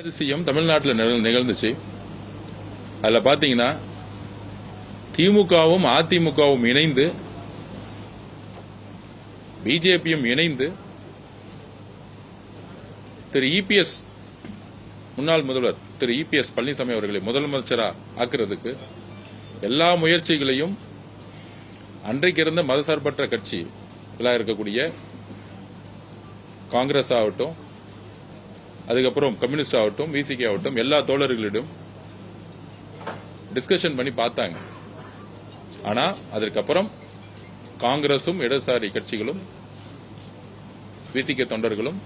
அதிசயம் தமிழ்நாட்டில் நிகழ்ந்துச்சு. அதில் பார்த்தீங்கன்னா திமுகவும் அதிமுகவும் இணைந்து பிஜேபியும் இணைந்து திரு இபிஎஸ் முன்னாள் முதல்வர் திரு இபிஎஸ் பழனிசாமி அவர்களை முதலமைச்சராக ஆக்குறதுக்கு எல்லா முயற்சிகளையும் அன்றைக்கு இருந்த மதசார்பற்ற கட்சிகளாக இருக்கக்கூடிய காங்கிரஸ் ஆகட்டும், அதுக்கப்புறம் கம்யூனிஸ்ட் ஆகட்டும், விசிகே ஆகட்டும், எல்லா தோழர்களிடம் டிஸ்கஷன் பண்ணி பார்த்தாங்க. ஆனா அதற்கப்புறம் காங்கிரசும் இடதுசாரி கட்சிகளும் விசிகே தொண்டர்களும்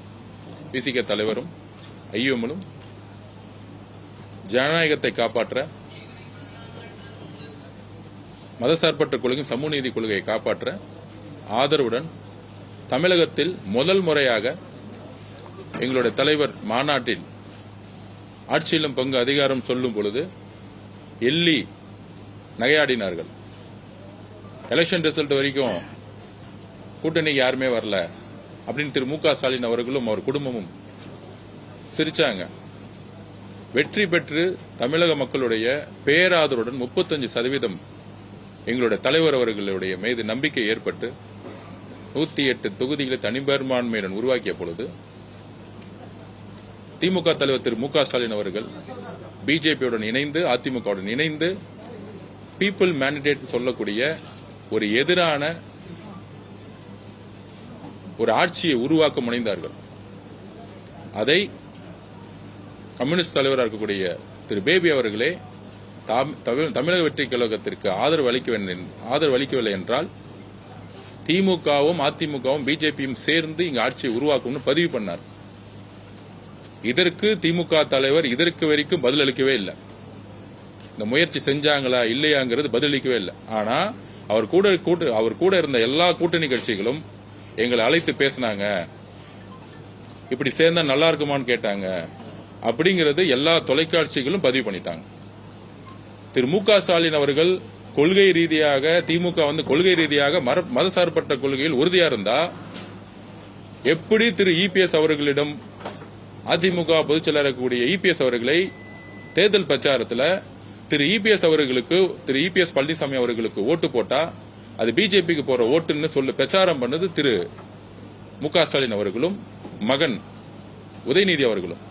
விசிகே தலைவரும் ஐஎம்மும் ஜனநாயகத்தை காப்பாற்ற, மதசார்பற்ற கொள்கையும் சமூக நீதி கொள்கையை காப்பாற்ற ஆதரவுடன் தமிழகத்தில் முதல் முறையாக எங்களுடைய தலைவர் மாநாட்டில் ஆட்சியிலும் பங்கு அதிகாரம் சொல்லும் பொழுது எள்ளி நகையாடினார்கள். எலெக்ஷன் ரிசல்ட் வரைக்கும் கூட்டணிக்கு யாருமே வரல அப்படின்னு திரு மு.க. ஸ்டாலின் அவர்களும் அவர் குடும்பமும் சிரிச்சாங்க. வெற்றி பெற்று தமிழக மக்களுடைய பேராதருடன் 35% எங்களுடைய தலைவர் அவர்களுடைய மீது நம்பிக்கை ஏற்பட்டு 108 தொகுதிகளை தனிப்பெரும்பான்மையுடன் உருவாக்கிய பொழுது திமுக தலைவர் திரு மு.க. ஸ்டாலின் அவர்கள் பிஜேபியுடன் இணைந்து அதிமுகவுடன் இணைந்து பீப்புள் மேண்டேட் சொல்லக்கூடிய ஒரு எதிரான ஒரு ஆட்சியை உருவாக்க முனைந்தார்கள். அதை கம்யூனிஸ்ட் தலைவராக இருக்கக்கூடிய திரு பேபி அவர்களே தமிழக வெற்றி கழகத்திற்கு ஆதரவு அளிக்கவில்லை என்றால் திமுகவும் அதிமுகவும் பிஜேபியும் சேர்ந்து இங்கு ஆட்சியை உருவாக்கும்னு பதிவு பண்ணார். இதற்கு திமுக தலைவர் இதற்கு வரைக்கும் பதிலளிக்கவே இல்லை. இந்த முயற்சி செஞ்சாங்களா இல்லையாங்கிறது பதிலளிக்கவே இல்லை. ஆனா அவர் கூட இருந்த எல்லா கூட்டணி கட்சிகளும் எங்களை அழைத்து பேசினாங்க, இப்படி சேர்ந்தா நல்லா இருக்குமான்னு கேட்டாங்க. அப்படிங்கிறது எல்லா தொலைக்காட்சிகளும் பதிவு பண்ணிட்டாங்க. திரு மு.க. ஸ்டாலின் அவர்கள் கொள்கை ரீதியாக திமுக கொள்கை ரீதியாக மதசார்பற்ற கொள்கையில் உறுதியா இருந்தா எப்படி திரு இபிஎஸ் அவர்களிடம் அதிமுக பொதுச் செயலாளர் இருக்கக்கூடிய இபிஎஸ் அவர்களை தேர்தல் பிரச்சாரத்தில் திரு இபிஎஸ் பழனிசாமி அவர்களுக்கு ஓட்டு போட்டா அது பிஜேபிக்கு போற ஓட்டுன்னு சொல்லி பிரச்சாரம் பண்ணது திரு மு.க. ஸ்டாலின் அவர்களும் மகன் உதயநிதி அவர்களும்.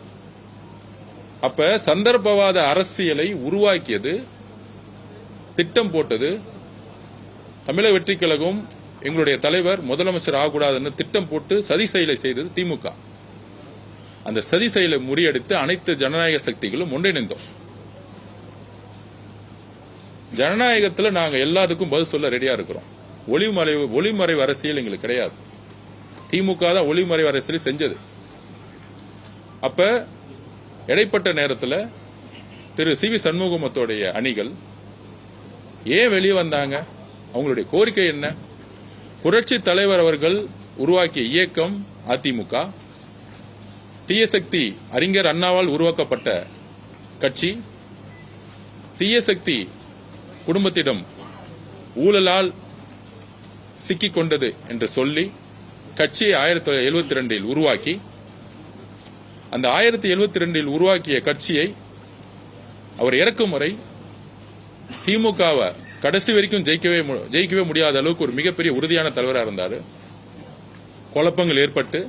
அப்ப சந்தர்ப்பவாத அரசியலை உருவாக்கியது, திட்டம் போட்டது தமிழக வெற்றி கழகம். எங்களுடைய தலைவர் முதலமைச்சர் ஆகக்கூடாதுன்னு திட்டம் போட்டு சதி செயலை செய்தது திமுக. அந்த சதி செயலை முறியடித்து அனைத்து ஜனநாயக சக்திகளும் ஒன்றிணைந்தோம். ஜனநாயகத்தில் நாங்க எல்லாத்துக்கும் பதில் சொல்ல ரெடியா இருக்கிறோம். ஒளிமறைவு அரசியல் எங்களுக்கு கிடையாது. திமுக தான் ஒளிமறைவு அரசியல் செஞ்சது. அப்ப இடைப்பட்ட நேரத்தில் திரு சி வி சண்முகமத்தோடைய அணிகள் ஏன் வெளியே வந்தாங்க? அவங்களுடைய கோரிக்கை என்ன? புரட்சி தலைவர் அவர்கள் உருவாக்கிய இயக்கம் அதிமுக, தீய சக்தி அறிஞர் அண்ணாவால் உருவாக்கப்பட்ட கட்சி, தீய சக்தி குடும்பத்திடம் ஊழலால் சிக்கிக் கொண்டது என்று சொல்லி கட்சியை 1972 உருவாக்கி, அந்த 1972 உருவாக்கிய கட்சியை அவர் இறக்கும் வரை திமுகவை கடைசி வரைக்கும் ஜெயிக்கவே முடியாத அளவுக்கு ஒரு மிகப்பெரிய உறுதியான தலைவராக இருந்தார். குழப்பங்கள் ஏற்பட்டு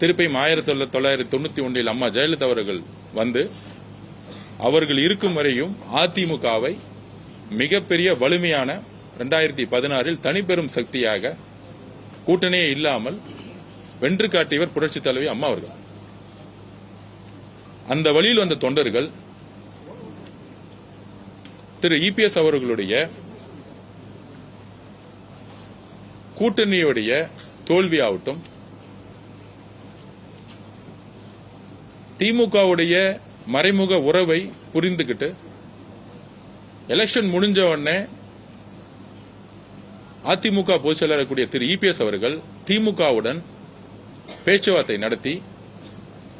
திருப்பியும் 1991 அம்மா ஜெயலலிதா அவர்கள் வந்து அவர்கள் இருக்கும் வரையும் அதிமுகவை மிகப்பெரிய வலிமையான 2016 தனிப்பெரும் சக்தியாக கூட்டணியே இல்லாமல் வென்று காட்டியவர் புரட்சி தலைவி அம்மா அவர்கள். அந்த வழியில் வந்த தொண்டர்கள் திரு இபிஎஸ் அவர்களுடைய கூட்டணியுடைய தோல்வியாகட்டும், திமுகவுடைய மறைமுக உறவை புரிந்துகிட்டு எலெக்ஷன் முடிஞ்ச உடனே அதிமுக பொதுச் செயலாளர் கூடிய திரு இபிஎஸ் அவர்கள் திமுகவுடன் பேச்சுவார்த்தை நடத்தி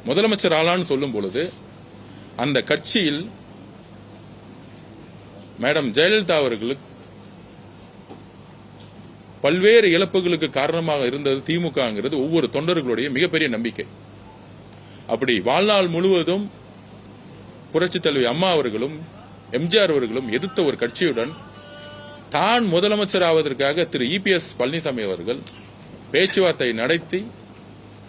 முதலமைச்சர் ஆளான்னு சொல்லும் பொழுது அந்த கட்சியில் மேடம் ஜெயலலிதா அவர்களுக்கு பல்வேறு இழப்புகளுக்கு காரணமாக இருந்தது திமுகங்கிறது ஒவ்வொரு தொண்டர்களுடைய மிகப்பெரிய நம்பிக்கை. அப்படி வாழ்நாள் முழுவதும் புரட்சித் தலைவி அம்மா அவர்களும் எம்ஜிஆர் அவர்களும் எதிர்த்த ஒரு கட்சியுடன் தான் முதலமைச்சர் ஆவதற்காக திரு இபிஎஸ் பழனிசாமி அவர்கள் பேச்சுவார்த்தை நடத்தி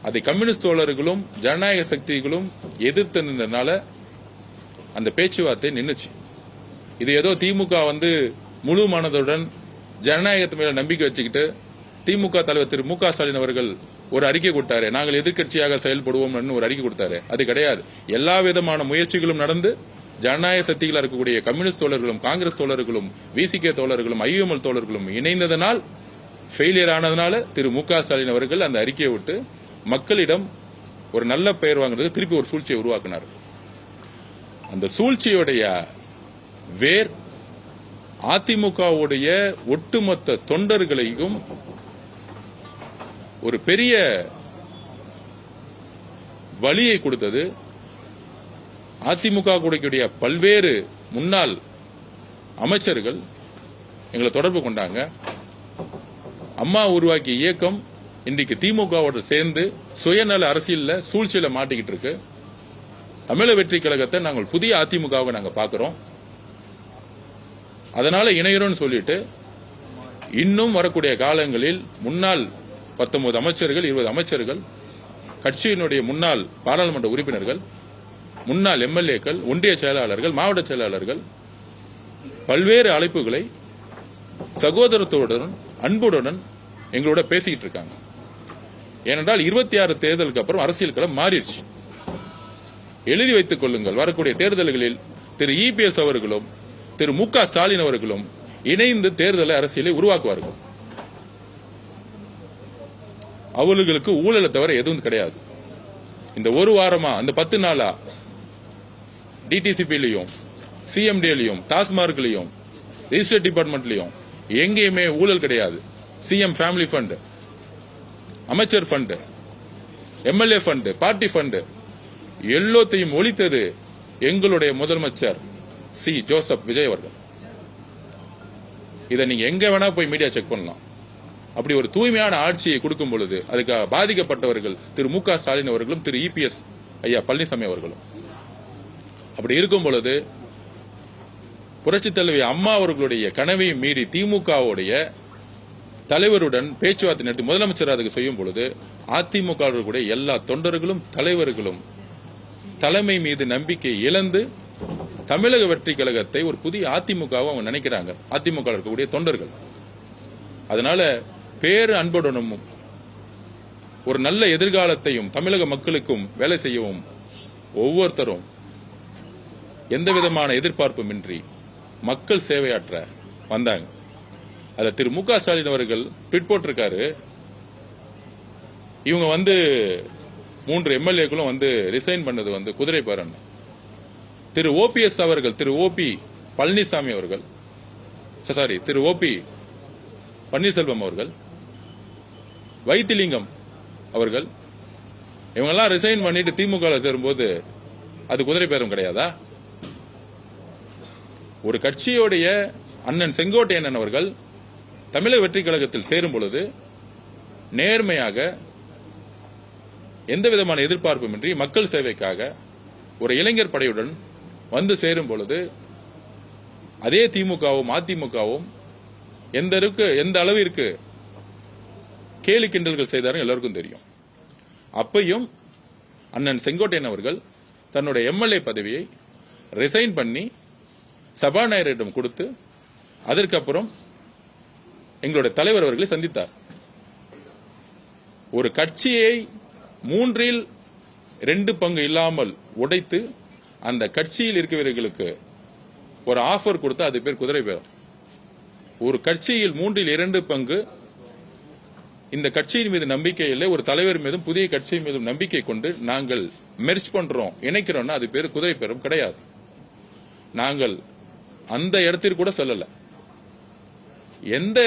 அதை கம்யூனிஸ்ட் தோழர்களும் ஜனநாயக சக்திகளும் எதிர்த்து நின்றனால அந்த பேச்சுவார்த்தை நின்னுச்சு. இது ஏதோ திமுக முழு மனதுடன் ஜனநாயகத்து மேல நம்பிக்கை வச்சுக்கிட்டு திமுக தலைவர் திரு மு.க. ஸ்டாலின் அவர்கள் ஒரு அறிக்கை கொடுத்தாரு, நாங்கள் எதிர்கட்சியாக செயல்படுவோம் ஒரு அறிக்கை கொடுத்தாரு. அது கிடையாது. எல்லா விதமான முயற்சிகளும் நடந்து ஜனநாயக சக்திகளாக இருக்கக்கூடிய கம்யூனிஸ்ட் தோழர்களும் காங்கிரஸ் தோழர்களும் விசிகே தோழர்களும் ஐயுஎம்எல் தோழர்களும் இணைந்ததனால் ஃபெயிலியர் ஆனதுனால திரு மு.க. ஸ்டாலின் அவர்கள் அந்த அறிக்கையை விட்டு மக்களிடம் ஒரு நல்ல பெயர் வாங்குறதுக்கு திருப்பி ஒரு சூழ்ச்சியை உருவாக்கினார். அந்த சூழ்ச்சியுடைய வேர் அதிமுகவுடைய ஒட்டுமொத்த தொண்டர்களையும் ஒரு பெரிய வழியை கொடுத்தது. அதிமுக கூடிய பல்வேறு முன்னாள் அமைச்சர்கள் எங்களை தொடர்பு கொண்டாங்க. அம்மா உருவாக்கிய இயக்கம் இன்றைக்கு திமுகவோடு சேர்ந்து சுயநல அரசியல்ல சூழ்ச்சியில மாட்டிக்கிட்டு இருக்கு. தமிழக வெற்றி கழகத்தை நாங்கள் புதிய அதிமுகவை நாங்கள் பார்க்கிறோம். அதனால இணையரோன்னு சொல்லிட்டு இன்னும் வரக்கூடிய காலங்களில் முன்னாள் 19 அமைச்சர்கள் 20 அமைச்சர்கள் கட்சியினுடைய முன்னாள் பாராளுமன்ற உறுப்பினர்கள் முன்னாள் எம்எல்ஏக்கள் ஒன்றிய செயலாளர்கள் மாவட்ட செயலாளர்கள் பல்வேறு அழைப்புகளை சகோதரத்துடன் அன்புடன் எங்களோட பேசிக்கிட்டு இருக்காங்க. ஏனென்றால் 26 தேர்தலுக்கு அப்புறம் அரசியல் களம் மாறிடுச்சு. எழுதி வைத்துக் கொள்ளுங்கள், வரக்கூடிய தேர்தல்களில் திரு இபிஎஸ் அவர்களும் திரு மு.க. ஸ்டாலின் அவர்களும் இணைந்து தேர்தலை அரசியலை உருவாக்குவார்கள். அவர்களுக்கு ஊழலை தவிர எதுவும் கிடையாது. இந்த ஒரு வாரமா அந்த 10 நாளா டிடிசிபிலையும் சிஎம்டிலையும் டாஸ்மார்க்லையும் ரிஜிஸ்டர் டிபார்ட்மெண்ட்லயும் எங்கேயுமே ஊழல் கிடையாது. சிஎம் ஃபேமிலி ஃபண்ட், அமைச்சர் fund, MLA fund, party fund எல்லாத்தையும் ஒழித்தது எங்களுடைய முதலமைச்சர் சி ஜோசப் விஜய் அவர்கள். இதை நீங்க எங்க வேணா போய் மீடியா செக் பண்ணலாம். அப்படி ஒரு தூய்மையான ஆட்சியை கொடுக்கும் பொழுது அதுக்கு பாதிக்கப்பட்டவர்கள் திரு மு.க. ஸ்டாலின் அவர்களும் திரு இபிஎஸ் ஐயா பழனிசாமி அவர்களும். அப்படி இருக்கும் பொழுது புரட்சித் தலைவி அம்மா அவர்களுடைய கனவையும் மீறி திமுகவுடைய தலைவருடன் பேச்சுவார்த்தை நடத்தி முதலமைச்சர் அதுக்கு செய்யும் பொழுது அதிமுக எல்லா தொண்டர்களும் தலைவர்களும் தலைமை மீது நம்பிக்கை இழந்து தமிழக வெற்றி கழகத்தை ஒரு புதிய அதிமுகவை அவங்க நினைக்கிறாங்க. அதிமுக இருக்கக்கூடிய தொண்டர்கள் அதனால பேரு அன்புடனும் ஒரு நல்ல எதிர்காலத்தையும் தமிழக மக்களுக்கும் வேலை செய்யவும் ஒவ்வொருத்தரும் எந்த விதமான எதிர்பார்ப்புமின்றி மக்கள் சேவையாற்ற வந்தாங்க. அதுல திரு மு.க. ஸ்டாலின் அவர்கள் ட்வீட் போட்டிருக்காரு, இவங்க 3 எம்எல்ஏக்களும் ரிசைன் பண்ணது குதிரை பேரன். திரு ஓபிஎஸ் அவர்கள் திரு ஓபி பழனிசாமி அவர்கள் திரு ஓபி பன்னீர்செல்வம் அவர்கள் வைத்திலிங்கம் அவர்கள் இவங்கெல்லாம் ரிசைன் பண்ணிட்டு திமுக சேரும்போது அது குதிரை பேரம் கிடையாதா? ஒரு கட்சியோடைய அண்ணன் செங்கோட்டையன் அவர்கள் தமிழக வெற்றி கழகத்தில் சேரும் பொழுது நேர்மையாக எந்த விதமான எதிர்பார்ப்புமின்றி மக்கள் சேவைக்காக ஒரு இளைஞர் படையுடன் சேரும் பொழுது அதே திமுகவும் அதிமுகவும் எந்த அளவிற்கு கேலி கிண்டல்கள் செய்தாரும் எல்லாருக்கும் தெரியும். அப்பையும் அண்ணன் செங்கோட்டையன் அவர்கள் தன்னுடைய எம்எல்ஏ பதவியை ரிசைன் பண்ணி சபாநாயகரிடம் கொடுத்து அதற்கப்புறம் எங்களுடைய தலைவர் அவர்களை சந்தித்தார். ஒரு கட்சியை 3/2 பங்கு இல்லாமல் உடைத்து அந்த கட்சியில் இருக்கிறவர்களுக்கு ஒரு ஆஃபர் கொடுத்தா அது பேர் குதிரை பேரம். ஒரு கட்சியில் 3/2 பங்கு இந்த கட்சியின் மீது நம்பிக்கை இல்லை, ஒரு தலைவர் மீதும் புதிய கட்சியின் மீதும் நம்பிக்கை கொண்டு நாங்கள் மெர்ஜ் பண்றோம் இணைக்கிறோம்னா அது பேர் குதிரை பேரம் கிடையாது. நாங்கள் அந்த இடத்திற்கு கூட சொல்லல. எந்த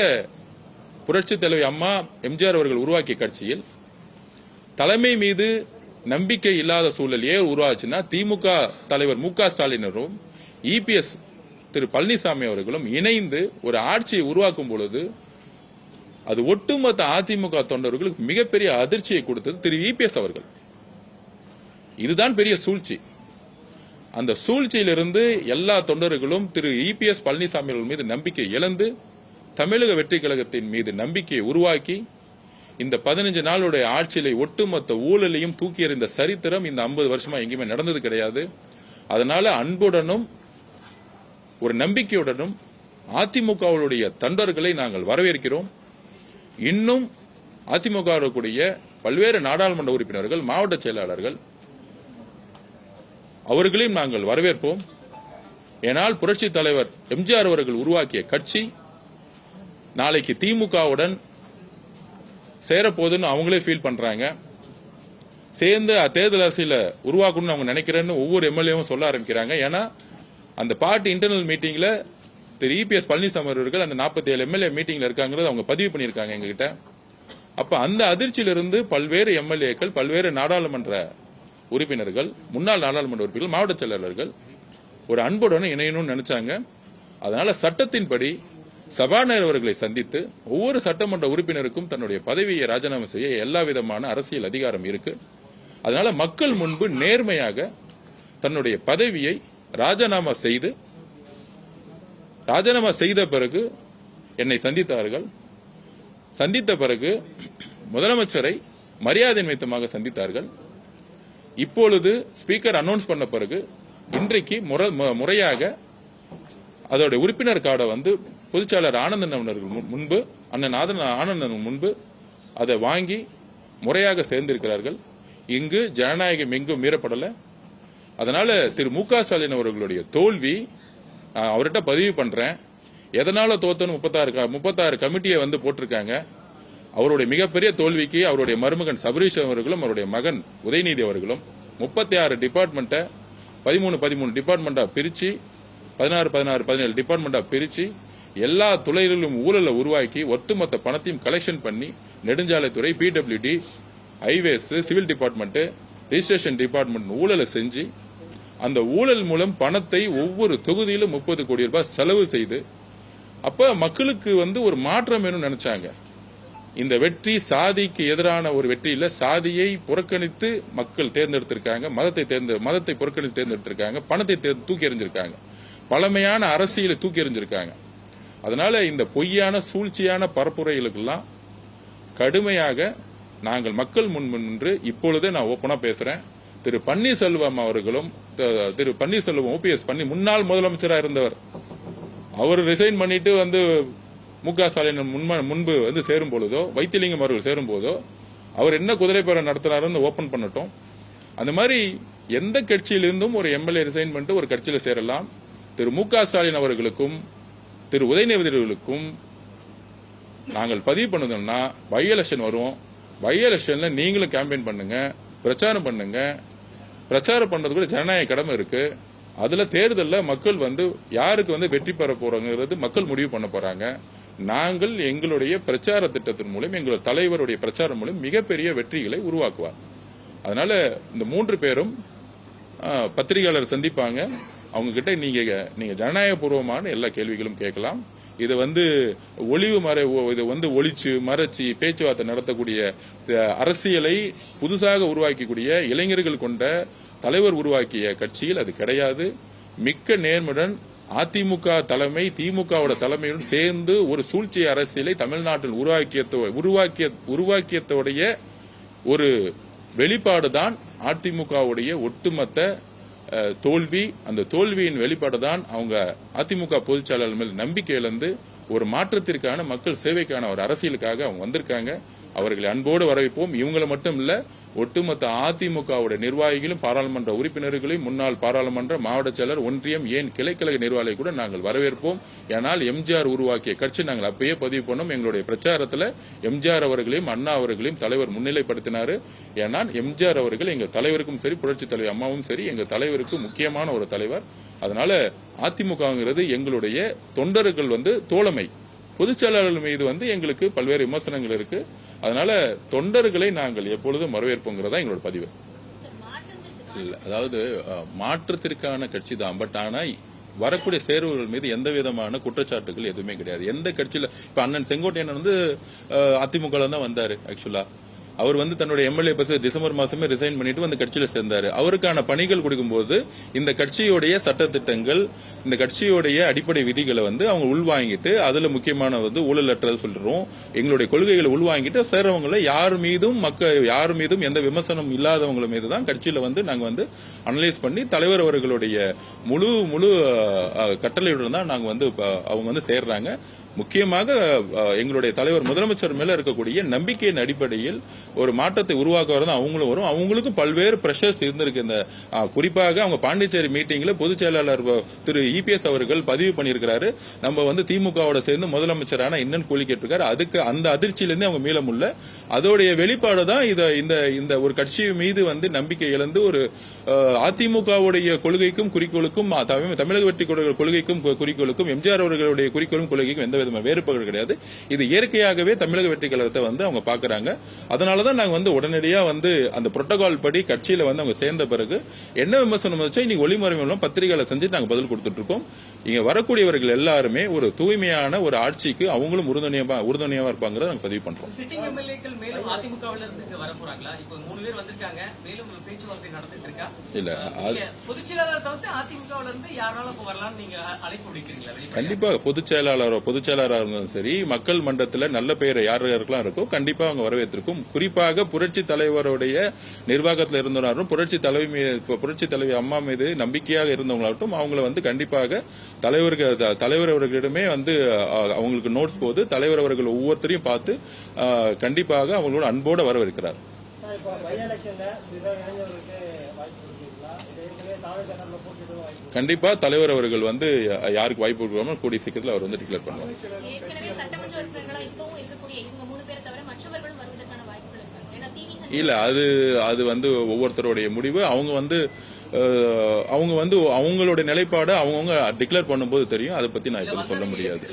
புரட்சி தலைவி அம்மா எம்ஜிஆர் அவர்கள் உருவாக்கிய கட்சியில் தலைமை மீது நம்பிக்கை இல்லாத சூழல் ஏன் உருவாச்சுன்னா திமுக தலைவர் மு.க. ஸ்டாலினரும் இபிஎஸ் திரு பழனிசாமி அவர்களும் இணைந்து ஒரு ஆட்சியை உருவாக்கும் பொழுது அது ஒட்டுமொத்த அதிமுக தொண்டர்களுக்கு மிகப்பெரிய அதிர்ச்சியை கொடுத்தது திரு இபிஎஸ் அவர்கள். இதுதான் பெரிய சூழ்ச்சி. அந்த சூழ்ச்சியிலிருந்து எல்லா தொண்டர்களும் திரு இபிஎஸ் பழனிசாமி அவர்கள் மீது நம்பிக்கை இழந்து தமிழக வெற்றி கழகத்தின் மீது நம்பிக்கையை உருவாக்கி இந்த 15 நாளுடைய ஆட்சியில ஒட்டுமொத்த ஊழலையும் தூக்கி எறிந்த சரித்திரம் இந்த 50 வருஷமா எங்கேயுமே நடந்தது கிடையாது. அதனால அன்புடனும் ஒரு நம்பிக்கையுடனும் அதிமுகவுடைய தொண்டர்களை நாங்கள் வரவேற்கிறோம். இன்னும் அதிமுக கூடிய பல்வேறு நாடாளுமன்ற உறுப்பினர்கள், மாவட்ட செயலாளர்கள் அவர்களையும் நாங்கள் வரவேற்போம். ஏனால் புரட்சி தலைவர் எம்ஜிஆர் அவர்கள் உருவாக்கிய கட்சி நாளைக்கு திமுகவுடன் சேரப்போதுன்னு அவங்களே ஃபீல் பண்றாங்க. சேர்ந்து தேர்தல் அரசியல உருவாக்கணும்னு அவங்க நினைக்கிறேன்னு ஒவ்வொரு எம்எல்ஏவும் சொல்ல ஆரம்பிக்கிறாங்க. ஏன்னா அந்த பார்ட்டி இன்டர்னல் மீட்டிங்ல திரு இபிஎஸ் பழனிசாமி அவர்கள் அந்த 47 எம்எல்ஏ மீட்டிங்ல இருக்காங்கிறது அவங்க பதிவு பண்ணியிருக்காங்க எங்ககிட்ட. அப்ப அந்த அதிர்ச்சியிலிருந்து பல்வேறு எம்எல்ஏக்கள், பல்வேறு நாடாளுமன்ற உறுப்பினர்கள், முன்னாள் நாடாளுமன்ற உறுப்பினர்கள், மாவட்ட செயலாளர்கள் ஒரு அன்புடன் இணையணும்னு நினைச்சாங்க. அதனால சட்டத்தின்படி சபாநாயகர் அவர்களை சந்தித்து ஒவ்வொரு சட்டமன்ற உறுப்பினருக்கும் தன்னுடைய பதவியை ராஜினாமா செய்ய எல்லா விதமான அரசியல் அதிகாரம் இருக்கு. அதனால மக்கள் முன்பு நேர்மையாக தன்னுடைய பதவியை ராஜினாமா செய்த பிறகு என்னை சந்தித்தார்கள். சந்தித்த பிறகு முதலமைச்சரை மரியாதை நிமித்தமாக சந்தித்தார்கள். இப்பொழுது ஸ்பீக்கர் அனௌன்ஸ் பண்ண பிறகு இன்றைக்கு முறையாக அதோட உறுப்பினர் கார்டை பொதுச்செயலாளர் ஆனந்தன் அவர்கள் முன்பு, அண்ணன் ஆனந்தன் முன்பு அதை வாங்கி முறையாக சேர்ந்திருக்கிறார்கள். இங்கு ஜனநாயகம் எங்கும் மீறப்படல. அதனால திரு மு.க. ஸ்டாலின் அவர்களுடைய தோல்வி அவர்கிட்ட பதிவு பண்றேன். எதனால தோத்தன்னு 36 கமிட்டியை போட்டிருக்காங்க. அவருடைய மிகப்பெரிய தோல்விக்கு அவருடைய மருமகன் சபரீஷ் அவர்களும் அவருடைய மகன் உதயநிதி அவர்களும் 36 டிபார்ட்மெண்ட்டை 13 டிபார்ட்மெண்டா பிரிச்சு 17 டிபார்ட்மெண்டா பிரிச்சு எல்லா துறைகளிலும் ஊழலை உருவாக்கி ஒட்டுமொத்த பணத்தையும் கலெக்ஷன் பண்ணி நெடுஞ்சாலைத்துறை, PWD, highways, civil department, registration department ஊழலை செஞ்சு அந்த ஊழல் மூலம் பணத்தை ஒவ்வொரு தொகுதியிலும் 30 கோடி ரூபாய் செலவு செய்து அப்ப மக்களுக்கு ஒரு மாற்றம் வேணும்னு நினைச்சாங்க. இந்த வெற்றி சாதிக்கு எதிரான ஒரு வெற்றி இல்ல. சாதியை புறக்கணித்து மக்கள் தேர்ந்தெடுத்திருக்காங்க. மதத்தை புறக்கணித்து தேர்ந்தெடுத்திருக்காங்க. பணத்தை தூக்கி எறிஞ்சிருக்காங்க. பழமையான அரசியலை தூக்கி எறிஞ்சிருக்காங்க. அதனால இந்த பொய்யான சூழ்ச்சியான பரப்புரைகளுக்கெல்லாம் கடுமையாக நாங்கள் மக்கள் முன் நின்று இப்பொழுதே நான் ஓப்பனா பேசுறேன். திரு பன்னீர்செல்வம் அவர்களும் ஓபிஎஸ் முன்னாள் முதலமைச்சராக இருந்தவர், அவர் ரிசைன் பண்ணிட்டு மு.க. ஸ்டாலின் முன்பு சேரும் பொழுதோ, வைத்திலிங்கம் அவர்கள் சேரும் போதோ அவர் என்ன குதிரை பேரம் நடத்தினாருன்னு ஓபன் பண்ணட்டும். அந்த மாதிரி எந்த கட்சியிலிருந்தும் ஒரு எம்எல்ஏ ரிசைன் பண்ணிட்டு ஒரு கட்சியில சேரலாம். திரு மு.க. ஸ்டாலின் அவர்களுக்கும் திரு உதயநிதி அவர்களுக்கும் நாங்கள் பதிவு பண்ணதுன்னா பை எலெக்ஷன் வரும். பை எலெக்ஷன்ல நீங்களும் கேம்பெயின் பண்ணுங்க, பிரச்சாரம் பண்ணுங்க. பிரச்சாரம் பண்றது கூட ஜனநாயக கடமை இருக்கு. அதுல தேர்தல்ல மக்கள் யாருக்கு வெற்றி பெற போறாங்கிறது மக்கள் முடிவு பண்ண போறாங்க. நாங்கள் எங்களுடைய பிரச்சார திட்டத்தின் மூலம், எங்களுடைய தலைவருடைய பிரச்சாரம் மூலம் மிகப்பெரிய வெற்றிகளை உருவாக்குவார். அதனால இந்த 3 பேரும் பத்திரிகையாளர் சந்திப்பாங்க. அவங்க கிட்ட நீங்க ஜனநாயக பூர்வமான எல்லா கேள்விகளும் கேட்கலாம். இது ஒளிச்சு மறைச்சு பேச்சுவார்த்தை நடத்தக்கூடிய அரசியலை புதுசாக உருவாக்கக்கூடிய இளைஞர்கள் கொண்ட தலைவர் உருவாக்கிய கட்சியில் அது கிடையாது. மிக்க நேர்முடன் அதிமுக தலைமை திமுகவோட தலைமையுடன் சேர்ந்து ஒரு சூழ்ச்சி அரசியலை தமிழ்நாட்டில் உருவாக்கியத்தோடைய ஒரு வெளிப்பாடுதான் அதிமுகவுடைய ஒட்டுமொத்த தோல்வி. அந்த தோல்வியின் வெளிப்பாடுதான் அவங்க அதிமுக பொதுச்செயலாளர் மேல் நம்பிக்கை இழந்து ஒரு மாற்றத்திற்கான மக்கள் சேவைக்கான ஒரு அரசியலுக்காக அவங்க வந்திருக்காங்க. அவர்களை அன்போடு வரவேற்போம். இவங்களை மட்டும் இல்ல, ஒட்டுமொத்த அதிமுகவுடைய நிர்வாகிகளும், பாராளுமன்ற உறுப்பினர்களையும், முன்னாள் பாராளுமன்ற, மாவட்ட செயலர், ஒன்றியம், ஏன் கிளைக்கழக நிர்வாகிகளை கூட நாங்கள் வரவேற்போம். ஏனால் எம்ஜிஆர் உருவாக்கிய கட்சி நாங்கள் அப்பயே பதிவு பண்ணோம். எங்களுடைய பிரச்சாரத்தில் எம்ஜிஆர் அவர்களையும் அண்ணா அவர்களையும் தலைவர் முன்னிலைப்படுத்தினார். ஏனால் எம்ஜிஆர் அவர்கள் எங்கள் தலைவருக்கும் சரி, புரட்சி தலைவர் அம்மாவும் சரி, எங்கள் தலைவருக்கு முக்கியமான ஒரு தலைவர். அதனால அதிமுகங்கிறது எங்களுடைய தொண்டர்கள் தோழமை. பொதுச்செயலாளர்கள் மீது எங்களுக்கு பல்வேறு விமர்சனங்கள் இருக்கு. அதனால தொண்டர்களை நாங்கள் எப்பொழுதும் வரவேற்போங்கிறதா எங்களோட பதிவு. இல்ல, அதாவது மாற்றத்திற்கான கட்சி தான். பட் ஆனா வரக்கூடிய சேர்வுகள் மீது எந்த விதமான குற்றச்சாட்டுகள் எதுவுமே கிடையாது. எந்த கட்சியில இப்ப அண்ணன் செங்கோட்டையன் அதிமுக தான் வந்தாரு. ஆக்சுவலா அவர் வந்து தன்னுடைய எம்எல்ஏ பஸ் டிசம்பர் மாசமே ரிசைன் பண்ணிட்டு வந்து கட்சியில சேர்ந்தாரு. அவருக்கான பணிகள் கொடுக்கும்போது இந்த கட்சியுடைய சட்டத்திட்டங்கள், இந்த கட்சியுடைய அடிப்படை விதிகளை வந்து அவங்க உள்வாங்கிட்டு, அதுல முக்கியமான வந்து ஊழலற்றது சொல்றோம், எங்களுடைய கொள்கைகளை உள்வாங்கிட்டு சேர்றவங்களை யார் மீதும் எந்த விமர்சனம் இல்லாதவங்க மீது தான் கட்சியில வந்து நாங்க வந்து அனலைஸ் பண்ணி தலைவர் அவர்களுடைய முழு கட்டளையுடன் தான் நாங்க வந்து அவங்க வந்து சேர்றாங்க. முக்கியமாக எங்களுடைய தலைவர் முதலமைச்சர் மேல இருக்கக்கூடிய நம்பிக்கையின் அடிப்படையில் ஒரு மாற்றத்தை உருவாக்குவது அவங்களும் வரும். அவங்களுக்கும் பல்வேறு பிரஷர்ஸ் இருந்திருக்கு. இந்த குறிப்பாக அவங்க பாண்டிச்சேரி மீட்டிங்ல பொதுச் செயலாளர் திரு இபிஎஸ் அவர்கள் பதிவு பண்ணியிருக்கிறாரு, நம்ம வந்து திமுகவோட சேர்ந்து முதலமைச்சரான இன்னும் கூலி கேட்டிருக்காரு. அதுக்கு அந்த அதிர்ச்சியிலிருந்து அவங்க மீள முடியல. அதோடைய வெளிப்பாடு தான் இந்த ஒரு கட்சி மீது வந்து நம்பிக்கை இழந்து ஒரு அதிமுகவுடைய கொள்கைக்கும் குறிக்கோளுக்கும் தமிழக வெற்றி கொள்கைக்கும் குறிக்கோளுக்கும் எம்ஜிஆர் அவர்களுடைய குறிக்கோளும் கொள்கைக்கும் எந்த விதமான வேறுபாடு கிடையாது. இது இயற்கையாகவே தமிழக வெற்றி கழகத்தை வந்து அவங்க பாக்குறாங்க. அதனாலதான் நாங்க வந்து உடனடியா வந்து அந்த புரோட்டோகால் படி கட்சியில வந்து அவங்க சேர்ந்த பிறகு என்ன விமர்சனம் வச்சா இன்னைக்கு ஒளிமறை மூலம் பத்திரிகைகளை செஞ்சுட்டு நாங்க பதில் கொடுத்துட்டு இருக்கோம். இங்க வரக்கூடியவர்கள் எல்லாருமே ஒரு தூய்மையான ஒரு ஆட்சிக்கு அவங்களும் உறுதுணையா இருப்பாங்க நாங்க பதிவு பண்றோம். இல்ல கண்டிப்பா பொதுச் செயலாளராக இருந்தாலும் சரி, மக்கள் மன்றத்தில் நல்ல பெயர் யாருக்கெல்லாம் இருக்கோ கண்டிப்பா அவங்க வரவேற்றிருக்கும். குறிப்பாக புரட்சி தலைவருடைய நிர்வாகத்தில் இருந்தவரும் புரட்சி தலைவி அம்மா மீது நம்பிக்கையாக இருந்தவங்களாகட்டும் அவங்கள வந்து கண்டிப்பாக தலைவர் அவர்களிடமே வந்து அவங்களுக்கு நோட்ஸ் போது தலைவர் அவர்கள் ஒவ்வொருத்தரையும் பார்த்து கண்டிப்பாக அவங்களோட அன்போடு வரவேற்கிறார். கண்டிப்பா தலைவர் அவர்கள் வந்து யாருக்கு வாய்ப்பு கொடுக்காம கூடிய சீக்கிரத்தில் அவர் வந்து டிக்ளேர் பண்ணுவார். இல்ல அது வந்து ஒவ்வொருத்தருடைய முடிவு. அவங்க வந்து அவங்களுடைய நிலைப்பாடு அவங்கவுங்க டிக்ளேர் பண்ணும்போது தெரியும். அதை பத்தி நான் இப்ப சொல்ல முடியாது.